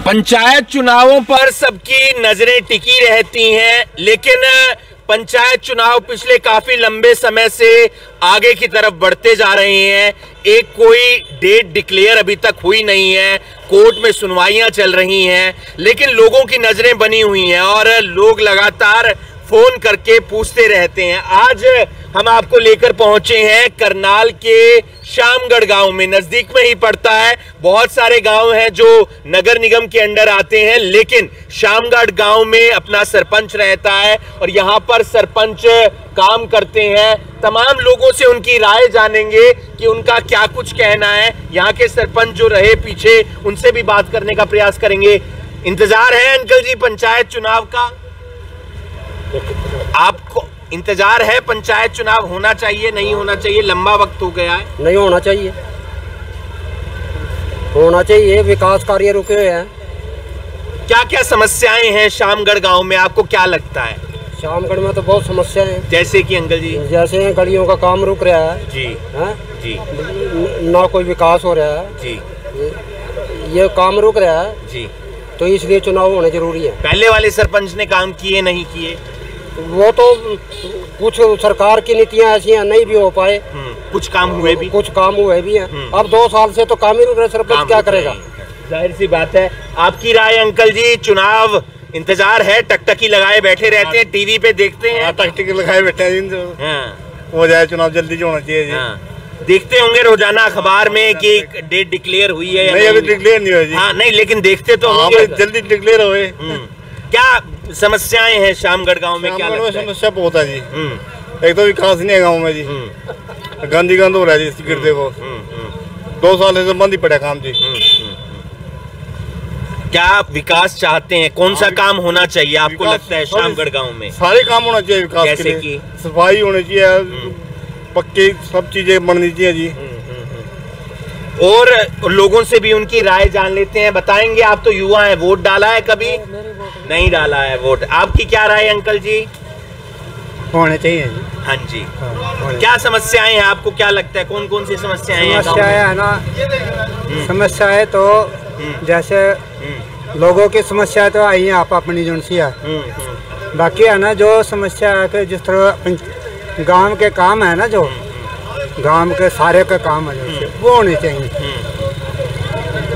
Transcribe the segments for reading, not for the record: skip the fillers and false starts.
पंचायत चुनावों पर सबकी नजरें टिकी रहती हैं, लेकिन पंचायत चुनाव पिछले काफी लंबे समय से आगे की तरफ बढ़ते जा रहे हैं। एक कोई डेट डिक्लेयर अभी तक हुई नहीं है, कोर्ट में सुनवाइयां चल रही हैं, लेकिन लोगों की नजरें बनी हुई हैं और लोग लगातार फोन करके पूछते रहते हैं। आज हम आपको लेकर पहुंचे हैं करनाल के शामगढ़ गांव में, नजदीक में ही पड़ता है। बहुत सारे गांव हैं जो नगर निगम के अंडर आते हैं, लेकिन शामगढ़ गांव में अपना सरपंच रहता है और यहां पर सरपंच काम करते हैं। तमाम लोगों से उनकी राय जानेंगे कि उनका क्या कुछ कहना है। यहाँ के सरपंच जो रहे पीछे, उनसे भी बात करने का प्रयास करेंगे। इंतजार है अंकल जी पंचायत चुनाव का? आपको इंतजार है? पंचायत चुनाव होना चाहिए, नहीं होना चाहिए? लंबा वक्त हो गया है। नहीं होना चाहिए, होना चाहिए। विकास कार्य रुके हुए हैं। क्या क्या समस्याएं हैं शामगढ़ गांव में, आपको क्या लगता है? शामगढ़ में तो बहुत समस्या है। जैसे कि अंकल जी? जैसे गलियों का काम रुक रहा है जी, है जी, ना कोई विकास हो रहा है जी, ये काम रुक रहा है जी, तो इसलिए चुनाव होने जरूरी है। पहले वाले सरपंच ने काम किए नहीं किए? वो तो कुछ सरकार की नीतियां ऐसी हैं, नहीं भी हो पाए। कुछ काम हुए भी, कुछ काम हुए भी हैं। अब 2 साल से तो काम ही रुक रहा है, सरपंच क्या करेगा? जाहिर सी बात है। आपकी राय अंकल जी? चुनाव इंतजार है, टकटकी लगाए बैठे रहते हैं, टीवी पे देखते हैं। टकटकी लगाए बैठे हैं, हो जाए चुनाव जल्दी जो होना चाहिए जी। देखते होंगे रोजाना अखबार में कि डेट डिक्लेयर हुई है या नहीं? अभी डिक्लेयर नहीं हुई जी। हाँ, नहीं, लेकिन देखते तो होंगे। जल्दी डिक्लेयर हुए। क्या समस्याएं हैं शामगढ़ गांव में? क्या लगता है? समस्या बहुत है जी। एक तो विकास नहीं है गाँव में जी, गंदी गंद हो रहा है जी। गिरते को 2 साल से बंद ही पड़ा काम जी। क्या आप विकास चाहते हैं? कौन सा काम होना चाहिए आपको लगता है शामगढ़ गांव में? सारे काम होना चाहिए विकास जैसे के लिए। सफाई होनी चाहिए, पक्की सब चीजें बननी चाहिए जी। और लोगों से भी उनकी राय जान लेते हैं। बताएंगे, आप तो युवा हैं, वोट डाला है कभी? नहीं डाला है वोट। आपकी क्या राय अंकल जी? होने चाहिए जी। हाँ जी। क्या समस्याएं हैं, आपको क्या लगता है? कौन कौन सी समस्याएं हैं? समस्याएं है ना, समस्या है तो जैसे लोगों की समस्या तो आई है, आप अपनी जो सी है। बाकी है ना जो समस्या है कि जिस तरह गांव के काम है ना, जो गांव के सारे का काम है जैसे वो होने चाहिए।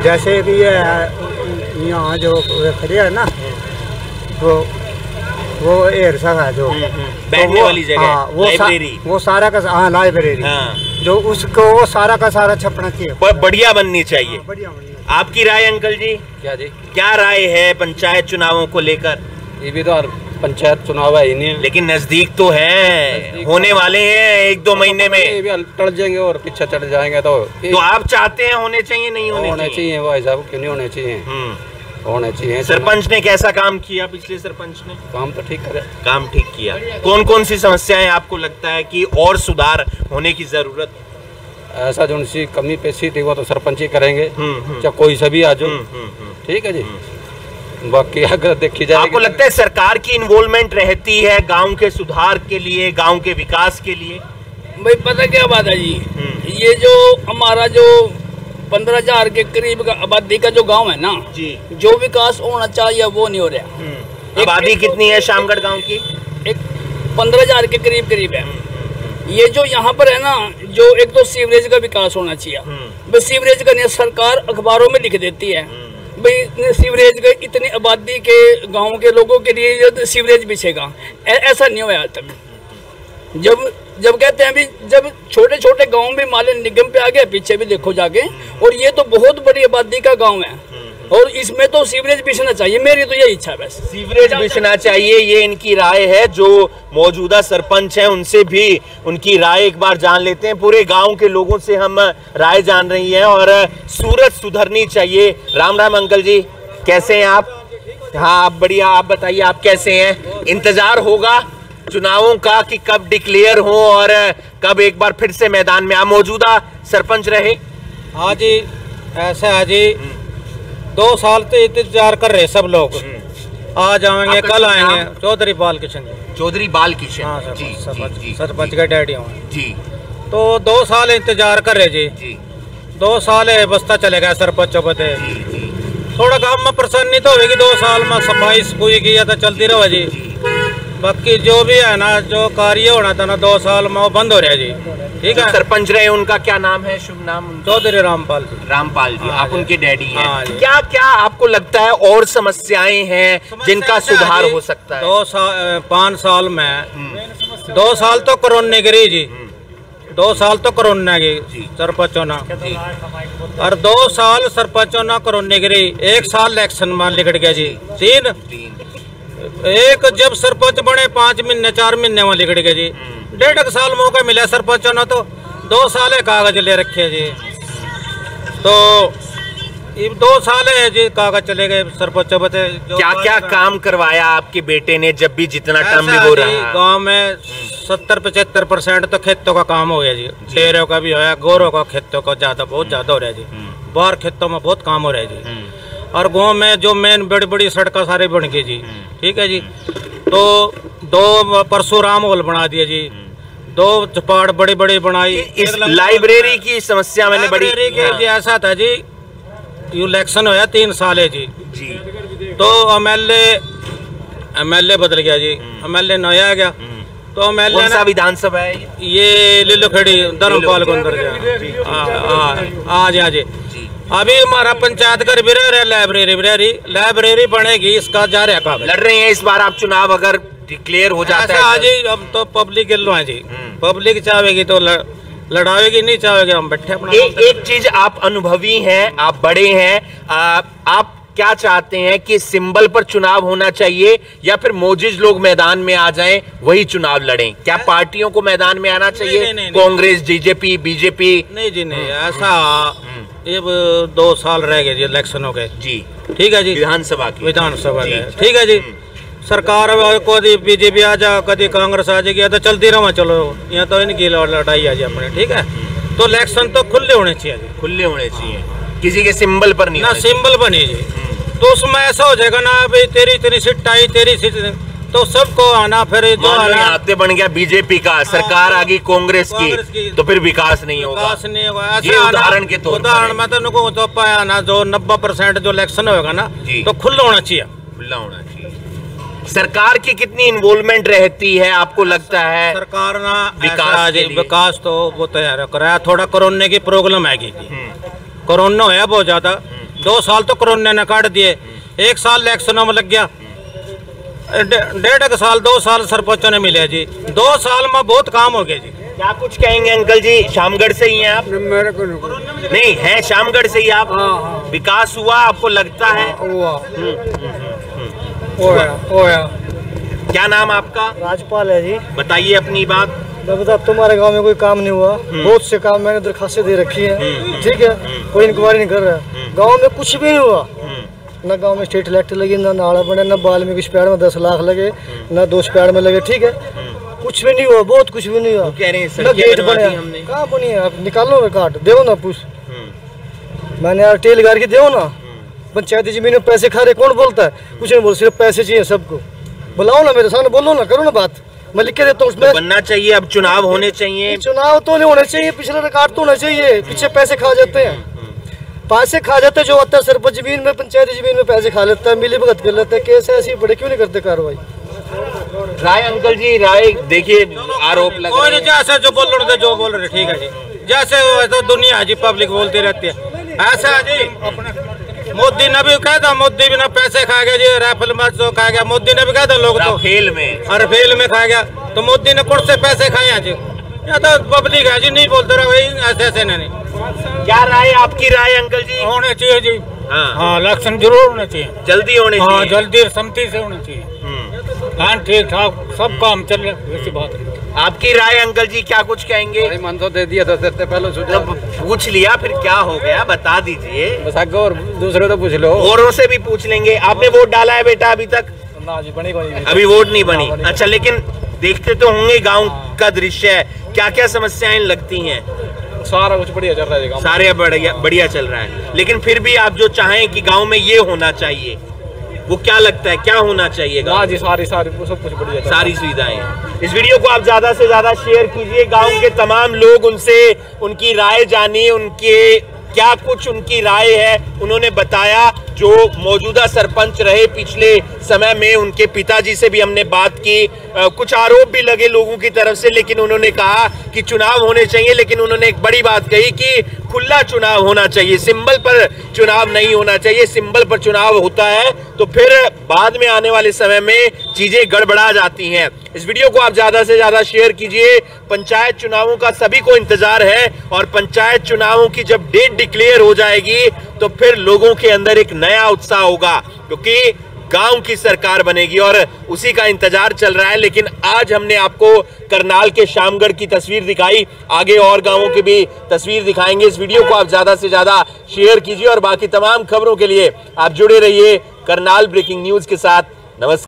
जैसे कि ये यहाँ जो खड़े है ना, वो एरसा है जो बैठने वाली जगह, लाइब्रेरी, वो सारा का, हाँ लाइब्रेरी, जो उसको वो सारा का सारा छपना चाहिए, बढ़िया बननी चाहिए। बढ़िया बननी। आपकी राय अंकल जी? क्या जी? क्या राय है पंचायत चुनावों को लेकर? ये भी तो पंचायत चुनाव है ही नहीं, लेकिन नजदीक तो है, होने वाले हैं 1-2 महीने में। ये भी टल जाएंगे और पीछे चढ़ जाएंगे तो आप चाहते हैं होने चाहिए, नहीं होने चाहिए? भाई साहब, क्यों नहीं होने चाहिए? होने चाहिए। सरपंच ने कैसा काम किया? पिछले सरपंच ने काम तो ठीक करे, काम ठीक किया। कौन कौन सी समस्याएं आपको लगता है कि और सुधार होने की जरूरत? ऐसा जो सी कमी पेशी थी वो तो सरपंच ही करेंगे, चाहे कोई सभी आ जाओ। ठीक है जी। बाकी अगर देखी जाए, आपको लगता है सरकार की इन्वॉल्वमेंट रहती है गांव के सुधार के लिए, गांव के विकास के लिए? भाई पता क्या बात है जी, ये जो हमारा जो 15,000 के करीब का आबादी का जो गांव है ना जी, जो विकास होना चाहिए वो नहीं हो रहा। आबादी कितनी है शामगढ़ गांव की? एक 15,000 के करीब है। ये जो यहाँ पर है ना, जो एक तो सीवरेज का विकास होना चाहिए। भाई सीवरेज का नहीं, सरकार अखबारों में लिख देती है भाई सीवरेज का इतनी आबादी के गांव के लोगों के लिए सीवरेज बिछेगा। ऐसा नहीं हुआ आज तक। जब कहते हैं भी, जब छोटे छोटे गांव में मालिक निगम पे आ गया, पीछे भी देखो जाके, और ये तो बहुत बड़ी आबादी का गांव है और इसमें तो सीवरेज बिछना चाहिए। मेरी तो यही इच्छा है, बस सीवरेज बिछना चाहिए, ये इनकी राय है। जो मौजूदा सरपंच हैं उनसे भी उनकी राय एक बार जान लेते हैं। पूरे गांव के लोगों से हम राय जान रही हैं और सूरत सुधरनी चाहिए। राम राम अंकल जी, कैसे हैं आप? हाँ, आप बढ़िया। आप बताइए, आप कैसे हैं? इंतजार होगा चुनावों का कि कब डिक्लेयर हो और कब एक बार फिर से मैदान में? आप मौजूदा सरपंच रहे? हाँ जी, ऐसा है जी। 2 साल से इंतजार कर रहे सब लोग। आ जाएंगे, कल आएंगे। चौधरी बाल किशन। चौधरी बाल किशन? हाँ सर, जी, सरपंच के डैडी हूँ जी। तो 2 साल इंतजार कर रहे जी। 2 साल बस्ता चले गया सरपंचों पे। थोड़ा काम में परेशानी तो होगी, 2 साल में सफाई सफाई किया तो चलती रहो जी। बाकी जो भी है ना, जो कार्य होना था ना 2 साल में वो बंद हो रहा है जी। ठीक है। सरपंच रहे उनका क्या नाम है, शुभ नाम? चौधरी रामपाल जी। रामपाल जी, आप उनके डैडी हैं। हाँ जी। क्या क्या आपको लगता है और समस्याएं हैं जिनका सुधार हो सकता है? 5 साल में 2 साल तो कोरोना गिरी जी, 2 साल तो कोरोना की सरपंचों ना, और 2 साल सरपंचों ना कोरोना गिरी, 1 साल इलेक्शन में लिखट गया जी। 3 एक जब सरपंच बने 5 महीने 4 महीने में लिखट गया जी। 1.5 साल मौका मिला सरपंचों ने, तो 2 साल कागज ले रखे जी। तो 2 साल है जी कागज चले गए सरपंचों पे। क्या क्या काम करवाया आपके बेटे ने जब भी जितना टर्म भी हो रहा है? गाँव में 70-75% तो खेतों का काम हो गया जी। डेरों का भी होया, गोरों का खेतों का बहुत ज्यादा हो रहा है जी। बाहर खेतों में बहुत काम हो रहा है जी। और गांव में जो मेन बड़ी बड़ी सड़कें सारी बन गई जी। ठीक है जी। तो 2 परशुराम हॉल बना दिए जी, 2 चपाड़ बड़ी बड़ी बनाई। इस लाइब्रेरी की समस्या मैंने बड़ी जी ऐसा था जी, इलेक्शन होया 3 साल है जी। तो एमएलए बदल गया जी, एमएलए नया आ गया। तो एमएलए कौन सा विधानसभा है ये लीलोखेड़ी धर्मपाल को अंदर गया। आज अभी हमारा पंचायत घर भी रह रहा है, लाइब्रेरी बनेगी, इसका जा रहा है। लड़ रहे हैं इस बार आप चुनाव अगर डिक्लेयर हो जाता है? आज अब तो पब्लिक गिल्लो है जी, पब्लिक चाहेगी तो लड़ावेगी, नहीं चाहेगी हम बैठे अपना। एक चीज, आप अनुभवी हैं, आप बड़े हैं, आप क्या चाहते हैं कि सिंबल पर चुनाव होना चाहिए या फिर मोजिज लोग मैदान में आ जाएं वही चुनाव लड़ें? क्या पार्टियों को मैदान में आना चाहिए? कांग्रेस, बीजेपी? नहीं जी नहीं, ऐसा ये 2 साल रह गए जी, इलेक्शन हो गए जी। ठीक है जी, विधानसभा के। ठीक है जी। सरकार कभी बीजेपी आ जा, कभी कांग्रेस आ जाएगी, तो चलती रहो। चलो यहाँ तो इनकी लड़ाई आ जाए अपने। ठीक है। तो इलेक्शन तो खुले होने चाहिए जी, खुले होने चाहिए, किसी के सिंबल पर नहीं ना, सिंबल बने जी। तो उसमें ऐसा हो जाएगा ना भाई, तेरी इतनी सीट आई, तेरी सीट, तो सबको आना। फिर जो आते बन गया बीजेपी का, सरकार आ गई कांग्रेस की, तो फिर विकास नहीं होगा। ये उदाहरण के तौर पर मैं तो पाया ना, जो 90% जो इलेक्शन होगा ना, तो खुला होना चाहिए, खुला होना चाहिए। सरकार की कितनी इन्वॉल्वमेंट रहती है आपको लगता है? सरकार ना विकास तो वो तैयार कराया। थोड़ा कोरोना की प्रॉब्लम आएगी, कोरोना होया बहुत ज्यादा। 2 साल तो कोरोना ने काट दिए, 1 साल इलेक्शनों में लग गया, 1.5 साल 2 साल सरपंचों ने मिले जी। 2 साल में बहुत काम हो गया जी। क्या कुछ कहेंगे अंकल जी? शामगढ़ से ही हैं आप? मेरे को नहीं है, शामगढ़ से ही आप? विकास हुआ आपको लगता है? होया। क्या नाम आपका? राजपाल है जी। बताइए अपनी बात। मैं बता, तुम्हारे गांव में कोई काम नहीं हुआ? बहुत से काम मैंने दरखास्तें दे रखी है। ठीक है, कोई इंक्वायरी नहीं कर रहा। गांव में कुछ भी नहीं हुआ, ना गांव में स्ट्रीट लाइट लगी, ना नाला बने, ना वाल्मीकि स्पैड में 10 लाख लगे, ना 2 स्पैड में लगे। ठीक है, कुछ भी नहीं हुआ, बहुत कुछ भी नहीं हुआ। कह रहे हैं ना गेट बने, कहाँ बनी है? आप निकालो ना, काट दो ना, पूछ मैंने यार टेल गार के दो ना। पंचायती जमीन में पैसे खा रहे, कौन बोलता है? कुछ नहीं बोल, सिर्फ पैसे चाहिए सबको। बुलाओ ना मेरे सामने, बोलो ना, करो ना बात, मैं लिख के देता हूँ उसमें। बनना चाहिए, अब चुनाव होने चाहिए। चुनाव तो नहीं होने चाहिए, पिछले रिकॉर्ड तो होना चाहिए। पीछे पैसे खा जाते हैं, पैसे खा जाते जो होता है सरपंच जमीन में, पंचायती जमीन में पैसे खा लेता है, मिली भगत कर लेता है। केस ऐसी बड़े क्यों नहीं करते कार्रवाई? राय अंकल जी, राय देखिए, आरोप लग रहे हैं। जैसे जो बोल रहे थे, जो बोल रहे, ठीक है जी। जैसे तो दुनिया जी, पब्लिक बोलती रहती है ऐसा जी। मोदी ने भी कहा था, मोदी भी ना पैसे खा गया जी, राफेल में जो खा गया, मोदी ने भी कहा था लोग तो फेल में, फेल में खा गया। तो मोदी ने कौन से पैसे खाए हैं जी? या तो पब्लिक है जी, नहीं बोलते रहे ऐसे नहीं। क्या राय, आपकी राय अंकल जी? होने चाहिए जी। हाँ, इलेक्शन जरूर होना चाहिए, जल्दी होने चाहिए। हाँ, जल्दी संमति से होना चाहिए। हाँ, ठीक ठाक सब काम चल रहा है, वैसी बात है। आपकी राय अंकल जी, क्या कुछ कहेंगे? मन तो दे दिया 10 दिन पहले, पूछ लिया, फिर क्या हो गया बता दीजिए। बस आगे और दूसरे तो पूछ लो, औरों से भी पूछ लेंगे। आपने वोट डाला है बेटा अभी तक? ना जी, बनी अभी वोट नहीं बनी। अच्छा, लेकिन देखते तो होंगे गाँव का दृश्य है, क्या क्या समस्याएं लगती हैं? सारा कुछ बढ़िया चल रहा है, सारे बढ़िया चल रहा है। लेकिन फिर भी आप जो चाहें कि गांव में ये होना चाहिए, वो क्या लगता है, क्या होना चाहिए? जी सारी सब कुछ बढ़िया, सारी सुविधाएं। इस वीडियो को आप ज्यादा से ज्यादा शेयर कीजिए, गांव के तमाम लोग, उनसे उनकी राय जानिए, उनके क्या कुछ उनकी राय है, उन्होंने बताया। जो मौजूदा सरपंच रहे पिछले समय में, उनके पिताजी से भी हमने बात की। कुछ आरोप भी लगे लोगों की तरफ से, लेकिन उन्होंने कहा कि चुनाव होने चाहिए, लेकिन उन्होंने एक बड़ी बात कही कि खुला चुनाव होना चाहिए, सिंबल पर चुनाव नहीं होना चाहिए। सिंबल पर चुनाव होता है तो फिर बाद में आने वाले समय में चीजें गड़बड़ा जाती हैं। इस वीडियो को आप ज्यादा से ज्यादा शेयर कीजिए। पंचायत चुनावों का सभी को इंतजार है और पंचायत चुनावों की जब डेट डिक्लेयर हो जाएगी तो फिर लोगों के अंदर एक नया उत्साह होगा, क्योंकि गांव की सरकार बनेगी और उसी का इंतजार चल रहा है। लेकिन आज हमने आपको करनाल के शामगढ़ की तस्वीर दिखाई, आगे और गांवों की भी तस्वीर दिखाएंगे। इस वीडियो को आप ज्यादा से ज्यादा शेयर कीजिए और बाकी तमाम खबरों के लिए आप जुड़े रहिए करनाल ब्रेकिंग न्यूज के साथ। नमस्कार।